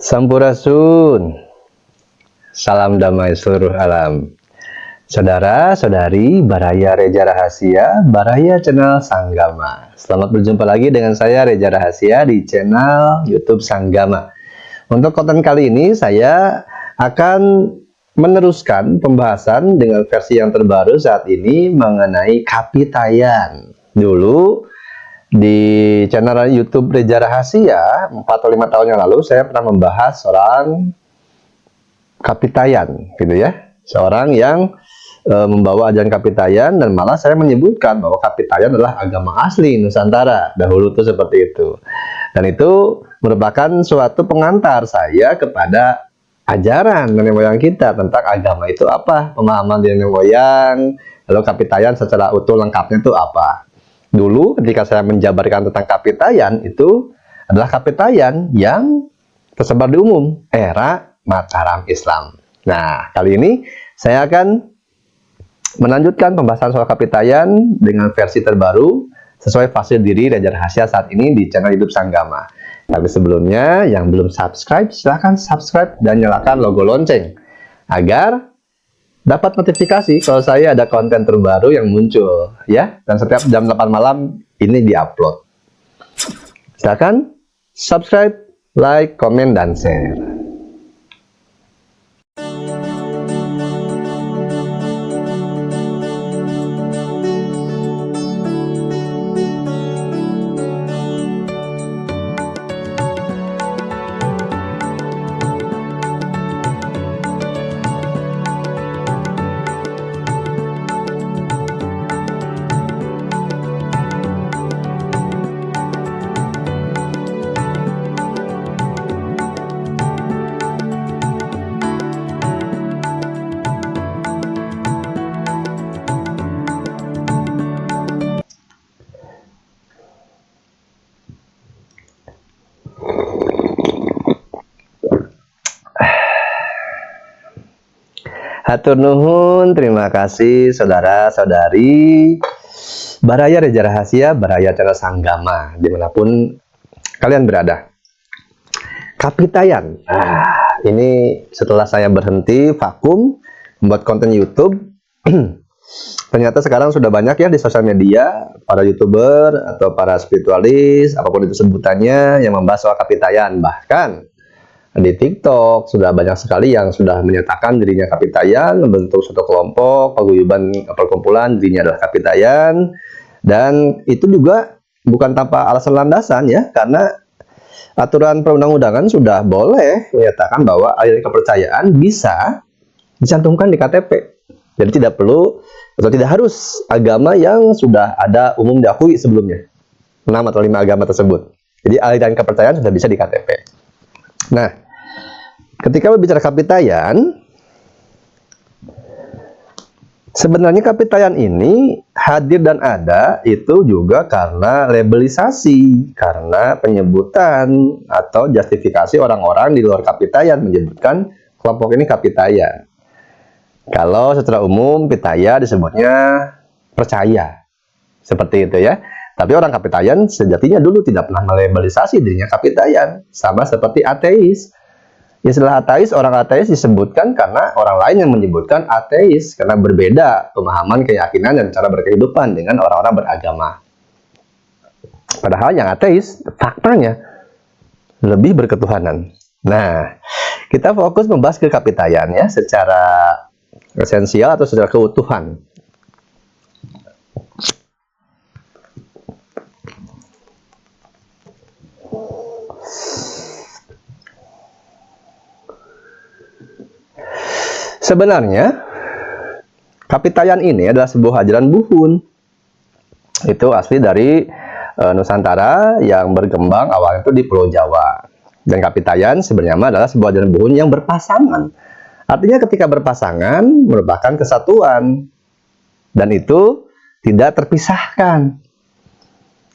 Sampurasun, salam damai seluruh alam. Saudara-saudari Baraya Reja Rahasia, Baraya Channel Sanggama. Selamat berjumpa lagi dengan saya Reja Rahasia di channel YouTube Sanggama. Untuk konten kali ini saya akan meneruskan pembahasan dengan versi yang terbaru saat ini mengenai kapitayan. Dulu di channel YouTube Reja Rahasia 4 atau 5 tahun yang lalu saya pernah membahas seorang kapitayan, gitu ya, seorang yang membawa ajaran kapitayan, dan malah saya menyebutkan bahwa kapitayan adalah agama asli Nusantara dahulu tuh seperti itu, dan itu merupakan suatu pengantar saya kepada ajaran nenek moyang kita tentang agama itu apa, pemahaman dari nenek moyang, lalu kapitayan secara utuh lengkapnya itu apa. Dulu ketika saya menjabarkan tentang kapitayan, itu adalah kapitayan yang tersebar di umum era Mataram Islam. Nah, kali ini saya akan melanjutkan pembahasan soal kapitayan dengan versi terbaru sesuai fase diri Reja Rahasia saat ini di channel YouTube Sanggama. Tapi sebelumnya, yang belum subscribe, silahkan subscribe dan nyalakan logo lonceng agar dapat notifikasi kalau saya ada konten terbaru yang muncul, ya. Dan setiap jam 8 malam ini diupload. Silakan subscribe, like, komen, dan share. Hatur nuhun, terima kasih saudara-saudari Baraya Reja Rahasia, Baraya Channel Sanggama, dimanapun kalian berada. Kapitayan, ini setelah saya berhenti vakum membuat konten YouTube, ternyata sekarang sudah banyak ya di sosial media para YouTuber atau para spiritualis, apapun itu sebutannya, yang membahas soal kapitayan. Bahkan di TikTok sudah banyak sekali yang sudah menyatakan dirinya kapitayan, membentuk suatu kelompok, paguyuban, perkumpulan, dirinya adalah kapitayan. Dan itu juga bukan tanpa alasan landasan ya, karena aturan perundang-undangan sudah boleh menyatakan bahwa aliran kepercayaan bisa dicantumkan di KTP. Jadi tidak perlu atau tidak harus agama yang sudah ada umum diakui sebelumnya, 6 atau 5 agama tersebut. Jadi aliran kepercayaan sudah bisa di KTP. Nah, ketika berbicara kapitayan, sebenarnya kapitayan ini hadir dan ada itu juga karena labelisasi, karena penyebutan atau justifikasi orang-orang di luar kapitayan menyebutkan kelompok ini kapitayan. Kalau secara umum pitaya disebutnya percaya, seperti itu ya. Tapi orang kapitayan sejatinya dulu tidak pernah melabelisasi dirinya kapitayan, sama seperti ateis. Istilah ateis, orang ateis disebutkan karena orang lain yang menyebutkan ateis, karena berbeda pemahaman, keyakinan, dan cara berkehidupan dengan orang-orang beragama. Padahal yang ateis, faktanya lebih berketuhanan. Nah, kita fokus membahas ke kapitayan ya, secara esensial atau secara keutuhan. Sebenarnya kapitayan ini adalah sebuah ajaran buhun. Itu asli dari Nusantara yang berkembang awalnya itu di Pulau Jawa. Dan kapitayan sebenarnya adalah sebuah ajaran buhun yang berpasangan. Artinya ketika berpasangan merupakan kesatuan, dan itu tidak terpisahkan.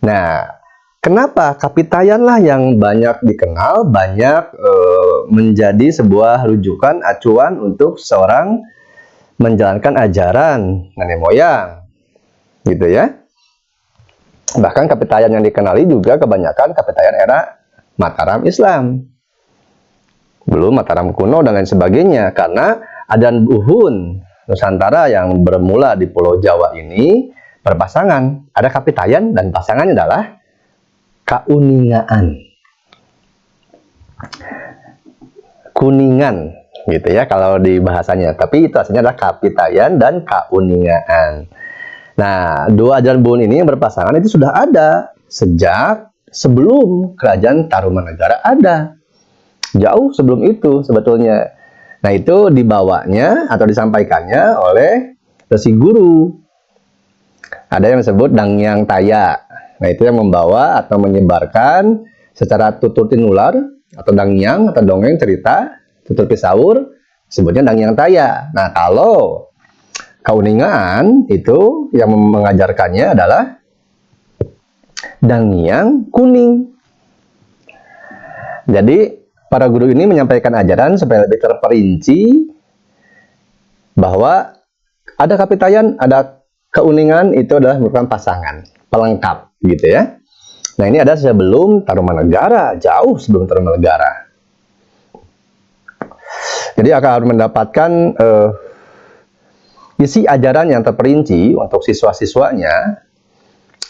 Nah, kenapa kapitayan lah yang banyak dikenal, banyak menjadi sebuah rujukan, acuan untuk seorang menjalankan ajaran nenek moyang, gitu ya. Bahkan kapitayan yang dikenali juga kebanyakan kapitayan era Mataram Islam. belum Mataram kuno dan lain sebagainya. Karena ajaran Buhun Nusantara yang bermula di Pulau Jawa ini berpasangan. Ada Kapitayan dan pasangannya adalah Kauningaan. Kuningan gitu ya kalau di bahasanya. Tapi itu aslinya adalah Kapitayan dan Kauningaan. Nah, dua ajaran Buhun ini yang berpasangan itu sudah ada sejak sebelum Kerajaan Tarumanegara ada. Jauh sebelum itu sebetulnya. Nah, itu dibawanya atau disampaikannya oleh Resi Guru. Ada yang disebut Dangyang Taya. Nah, itu yang membawa atau menyebarkan secara tutur tinular atau dangyang atau dongeng cerita, tutur pisaur, sebutnya Dangyang Taya. Nah, kalau Kauningaan itu yang mengajarkannya adalah Dangyang Kuning. Jadi para guru ini menyampaikan ajaran supaya lebih terperinci bahwa ada Kapitayan, ada Kauningan, itu adalah merupakan pasangan pelengkap gitu ya. Nah, ini ada sebelum Tarumanegara, jauh sebelum Tarumanegara. Jadi akan mendapatkan isi ajaran yang terperinci untuk siswa-siswanya,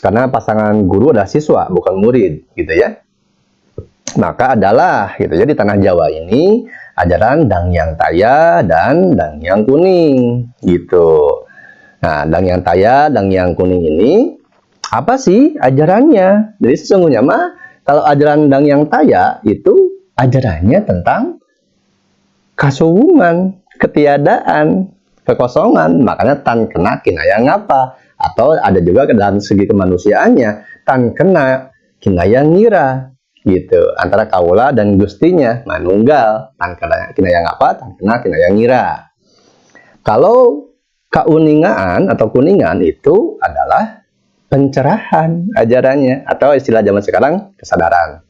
karena pasangan guru adalah siswa bukan murid gitu ya. Maka adalah gitu ya, di tanah Jawa ini ajaran Dangyang Taya dan Dangyang Kuning gitu. Nah, Dangyang Taya, Dangyang Kuning ini apa sih ajarannya? Jadi sesungguhnya mah kalau ajaran Dangyang Taya itu ajarannya tentang kasuwungan, ketiadaan, kekosongan. Makanya tan kena kinaya ngapa, atau ada juga dalam segi kemanusiaannya tan kena kinaya ngira gitu, antara kaula dan gustinya manunggal, tan kena kinaya ngapa, tan kena kinaya ngira. Kalau Kauningaan atau Kuningan itu adalah pencerahan ajarannya, atau istilah zaman sekarang kesadaran.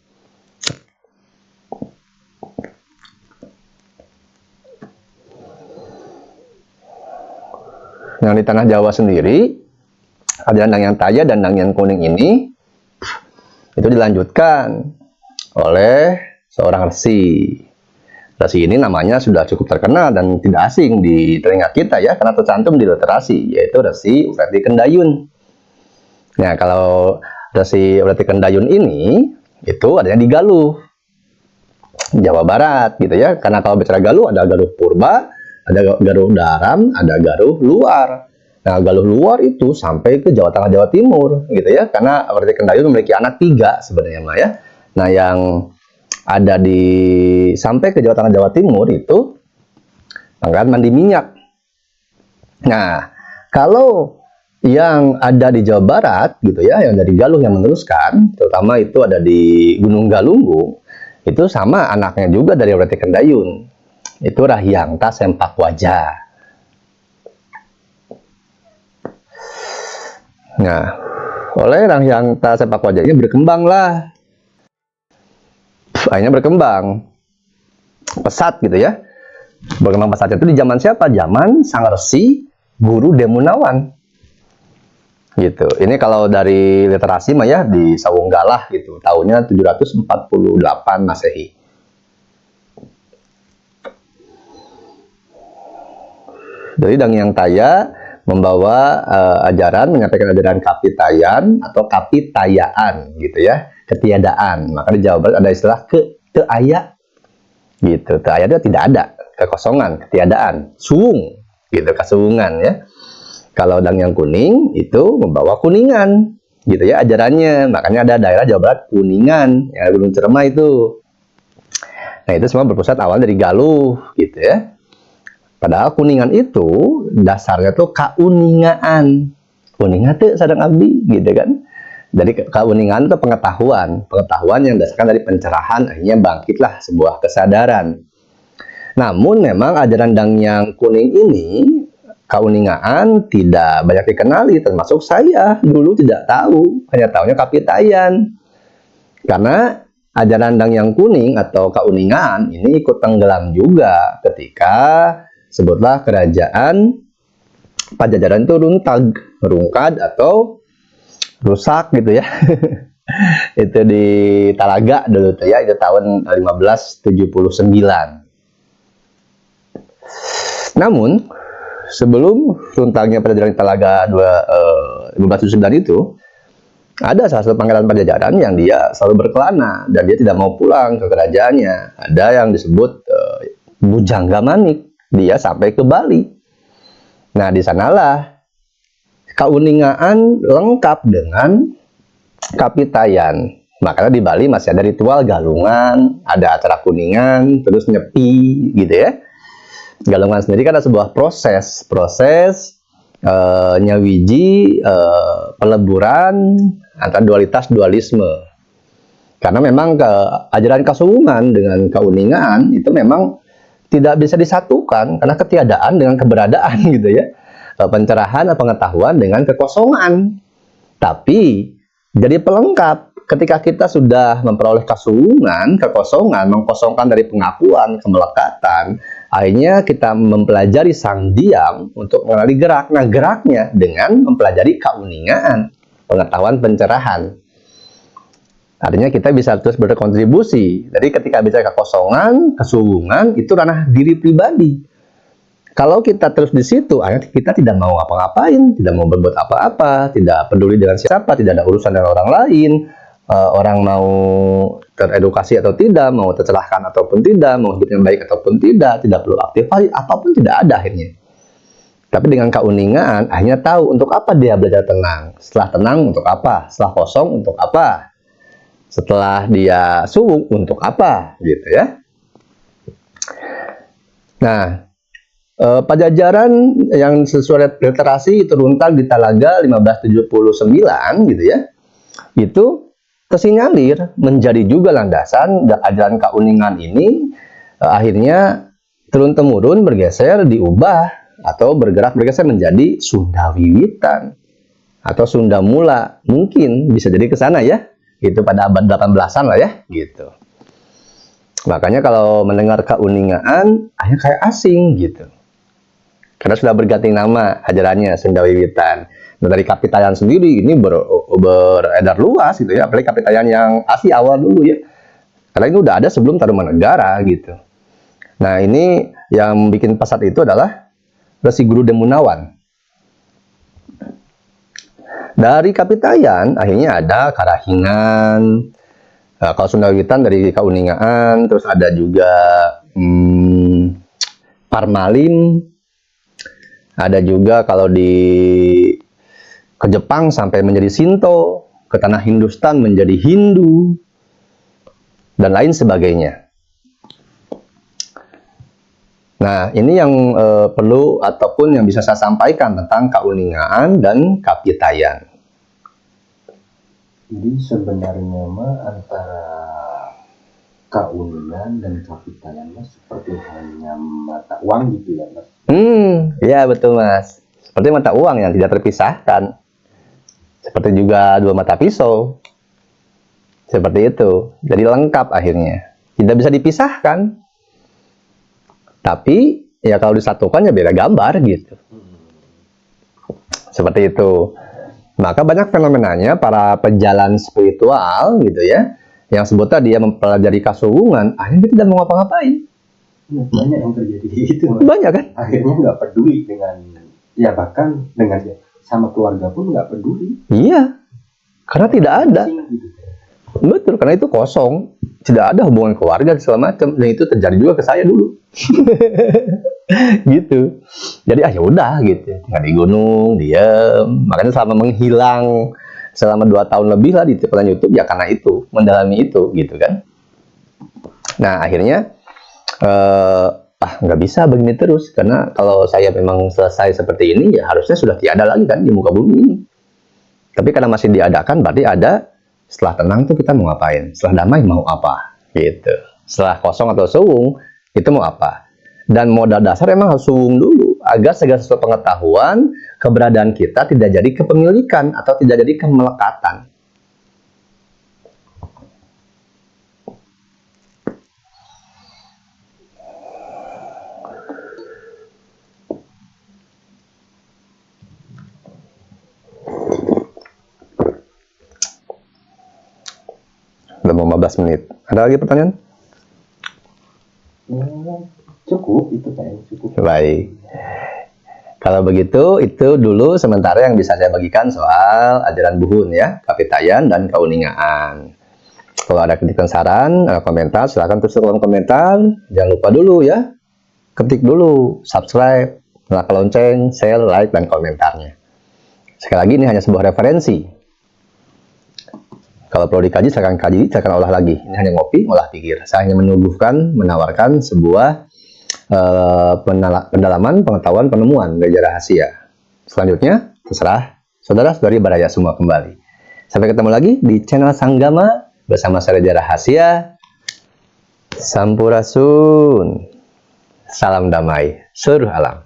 Yang di tanah Jawa sendiri, ajaran Dangyang Taya dan Dangyang Kuning ini itu dilanjutkan oleh seorang resi. Resi ini namanya sudah cukup terkenal dan tidak asing di telinga kita ya, karena tercantum di literasi, yaitu Resi Ureti Kendayun. Nah, kalau Resi Ureti Kendayun ini itu adanya di Galuh, Jawa Barat gitu ya. Karena kalau bicara Galuh ada Galuh Purba, ada Galuh Daram, ada Galuh Luar. Nah, Galuh Luar itu sampai ke Jawa Tengah, Jawa Timur gitu ya. Karena Ureti Kendayun memiliki anak 3 sebenarnya mah ya. Nah, yang ada di sampai ke Jawa Tengah, Jawa Timur itu Pangkalan Mandi Minyak. Nah, kalau yang ada di Jawa Barat gitu ya, yang dari Galuh yang meneruskan, terutama itu ada di Gunung Galunggung, itu sama anaknya juga dari Ureti Kendayun, itu Rahyangta Sempak Wajah. Nah, oleh Rahyangta Sempak Wajah ini berkembanglah, akhirnya berkembang pesat gitu ya. Berkembang pesat itu di zaman siapa? Zaman Sang Resi Guru Demunawan gitu. Ini kalau dari literasi mah ya di Sawunggalah gitu, tahunnya 748 Masehi. Jadi Dangyang Taya membawa ajaran, menyampaikan ajaran Kapitayan atau Kapitayaan gitu ya, ketiadaan. Maka di Jawa Barat ada istilah keaya gitu. Keaya itu tidak ada, kekosongan, ketiadaan, suwung gitu, kasuwungan ya. Kalau Dangyang Kuning itu membawa kuningan gitu ya ajarannya. Makanya ada daerah Jawa Barat Kuningan, ya Gunung Ceremai itu. Nah, itu semua berpusat awal dari Galuh gitu ya. Padahal Kuningan itu dasarnya tuh kauningaan. Kuningan tuh sadang abdi gitu kan. Jadi kauningan itu pengetahuan yang dasarkan dari pencerahan, akhirnya bangkitlah sebuah kesadaran. Namun memang ajaran Dangyang Kuning ini, kauningaan, tidak banyak dikenali, termasuk saya dulu tidak tahu, hanya tahunya Kapitayan. Karena ajaran Dangyang Kuning atau kauningaan ini ikut tenggelam juga ketika sebutlah kerajaan Pajajaran itu runtag, merungkad atau rusak gitu ya. Itu di Talaga dulu tuh ya, itu tahun 1579. Namun sebelum runtangnya Pajajaran di Talaga 1579 itu, ada salah satu pangeran Pajajaran yang dia selalu berkelana dan dia tidak mau pulang ke kerajaannya. Ada yang disebut Bujangga Manik, dia sampai ke Bali. Nah, di sanalah Kauningaan lengkap dengan Kapitayan. Makanya di Bali masih ada ritual galungan, ada acara kuningan, terus nyepi gitu ya. Galungan sendiri kan ada sebuah proses nyawiji, peleburan antara dualitas dualisme. Karena memang ajaran Kasuwungan dengan Kauningan itu memang tidak bisa disatukan karena ketiadaan dengan keberadaan gitu ya. Pencerahan pengetahuan dengan kekosongan. Tapi jadi pelengkap ketika kita sudah memperoleh Kasuwungan, kekosongan, mengkosongkan dari pengakuan, kemelekatan, akhirnya kita mempelajari sang diam untuk mengenali gerak. Nah, geraknya dengan mempelajari kauningan, pengetahuan pencerahan. Artinya kita bisa terus berkontribusi. Jadi ketika bicara kekosongan, Kasuwungan, itu ranah diri pribadi. Kalau kita terus di situ, akhirnya kita tidak mau ngapa-ngapain, tidak mau berbuat apa-apa, tidak peduli dengan siapa, tidak ada urusan dengan orang lain, orang mau teredukasi atau tidak, mau tercerahkan ataupun tidak, mau hidup yang baik ataupun tidak perlu aktivitas, apapun tidak ada akhirnya. Tapi dengan kauningan, akhirnya tahu untuk apa dia belajar tenang. Setelah tenang untuk apa? Setelah kosong untuk apa? Setelah dia suwung untuk apa? Gitu ya. Nah, Pajajaran yang sesuai literasi itu runtang di Talaga 1579 gitu ya. Itu tersinyalir menjadi juga landasan dan ajaran kauningan ini akhirnya turun-temurun bergeser, diubah atau bergeser menjadi Sunda Wiwitan atau Sunda Mula. Mungkin bisa jadi ke sana ya. Itu pada abad 18-an lah ya, gitu. Makanya kalau mendengar kauningan akhirnya kayak asing gitu. Karena sudah berganti nama ajarannya Sunda Wiwitan. Nah, dari Kapitayan sendiri ini beredar luas gitu ya, apalagi Kapitayan yang asli awal dulu ya. Karena ini udah ada sebelum Tarumanegara gitu. Nah, ini yang bikin pesat itu adalah Resi Guru Demunawan. Dari Kapitayan akhirnya ada Karahingan. Nah, kalau Sunda Wiwitan dari Kauningaan, terus ada juga Parmalim. Ada juga kalau ke Jepang sampai menjadi Shinto, ke tanah Hindustan menjadi Hindu, dan lain sebagainya. Nah, ini yang perlu ataupun yang bisa saya sampaikan tentang kauningaan dan kapitayan. Jadi sebenarnya mah antara kauningan dan kapitayan mas seperti hanya mata uang gitu ya mas? Ya betul mas. Seperti mata uang yang tidak terpisahkan. Seperti juga dua mata pisau. Seperti itu. Jadi lengkap akhirnya. Tidak bisa dipisahkan. Tapi ya kalau disatukan ya beda gambar gitu. Seperti itu. Maka banyak fenomenanya para pejalan spiritual gitu ya. Yang sebutnya dia mempelajari Kasuwungan, akhirnya dia tidak mau ngapa-ngapain. Banyak yang terjadi itu mas. Banyak kan? Akhirnya nggak peduli dengan, ya bahkan dengan sama keluarga pun nggak peduli. Iya. Karena tidak ada. Gitu. Betul, karena itu kosong. Tidak ada hubungan keluarga segala macam. Dan itu terjadi juga ke saya dulu. Gitu. Jadi ya udah gitu. Nggak di gunung, diem. Makanya selama menghilang selama 2 tahun lebih lah di channel YouTube ya karena itu, mendalami itu gitu kan. Nah, akhirnya nggak bisa begini terus karena kalau saya memang selesai seperti ini ya harusnya sudah tiada lagi kan di muka bumi ini. Tapi karena masih diadakan berarti ada setelah tenang tuh kita mau ngapain, setelah damai mau apa gitu, setelah kosong atau suwung itu mau apa. Dan modal dasar emang harus suwung dulu agar segala sesuatu pengetahuan keberadaan kita tidak jadi kepemilikan atau tidak jadi kemelekatan. mau 15 menit. Ada lagi pertanyaan? Cukup, itu kayaknya cukup. Baik. Kalau begitu, itu dulu sementara yang bisa saya bagikan soal ajaran Buhun ya, Kapitayan dan Kauningaan. Kalau ada kritikan, saran, komentar, silakan tulis kolom komentar. Jangan lupa dulu ya, ketik dulu, subscribe, nyalakan lonceng, share, like, dan komentarnya. Sekali lagi, ini hanya sebuah referensi. Kalau perlu dikaji, silakan kaji, silakan olah lagi. Ini hanya ngopi, olah pikir. Saya hanya menawarkan sebuah pendalaman, pengetahuan, penemuan dari rahasia. Selanjutnya, terserah saudara-saudari Baraya semua kembali. Sampai ketemu lagi di channel Sanggama bersama saya Raja Rahasia. Sampurasun. Salam damai seluruh alam.